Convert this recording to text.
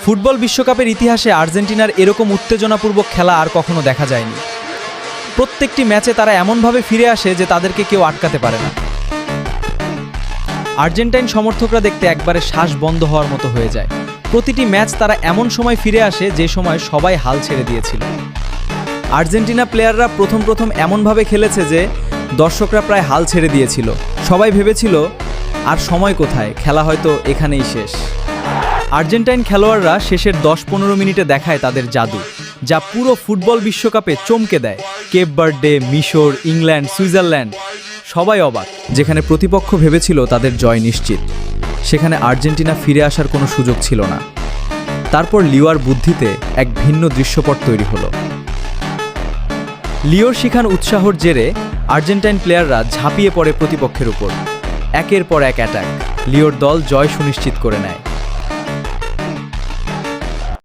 Football বিশ্বকাপের ইতিহাসে আর্জেন্টিনার এরকম উত্তেজনাপূর্বক খেলা আর কখনো দেখা যায়নি। প্রত্যেকটি ম্যাচে তারা এমনভাবে ফিরে আসে যে তাদেরকে কেউ আটকাতে পারে না। আর্জেন্টাইন সমর্থকরা দেখতে একবারে শ্বাস বন্ধ হওয়ার মতো হয়ে যায়। প্রতিটি ম্যাচ তারা এমন সময় ফিরে আসে যে সময় সবাই হাল ছেড়ে দিয়েছিল। আর্জেন্টিনা প্লেয়াররা প্রথম এমনভাবে খেলেছে যে দর্শকরা প্রায় হাল ছেড়ে দিয়েছিল। সবাই ভেবেছিল আর সময় কোথায়, খেলা হয়তো এখানেই শেষ। আর্জেন্টাইন খেলোয়াড়রা শেষের 10-15 মিনিটে দেখায় তাদের জাদু, যা পুরো ফুটবল বিশ্বকাপে চমকে দেয়। কেপ ভার্দে, মিশর, ইংল্যান্ড, সুইজারল্যান্ড সবাই অবাক। যেখানে প্রতিপক্ষ ভেবেছিল তাদের জয় নিশ্চিত, সেখানে আর্জেন্টিনা ফিরে আসার কোনো সুযোগ ছিল না। তারপর লিওর বুদ্ধিতে এক ভিন্ন দৃশ্যপট তৈরি হলো। লিওর শিখান উৎসাহর জেরে আর্জেন্টাইন প্লেয়াররা ঝাঁপিয়ে পড়ে প্রতিপক্ষের উপর। একের পর এক অ্যাটাক। লিওর দল জয় সুনিশ্চিত করে নেয়।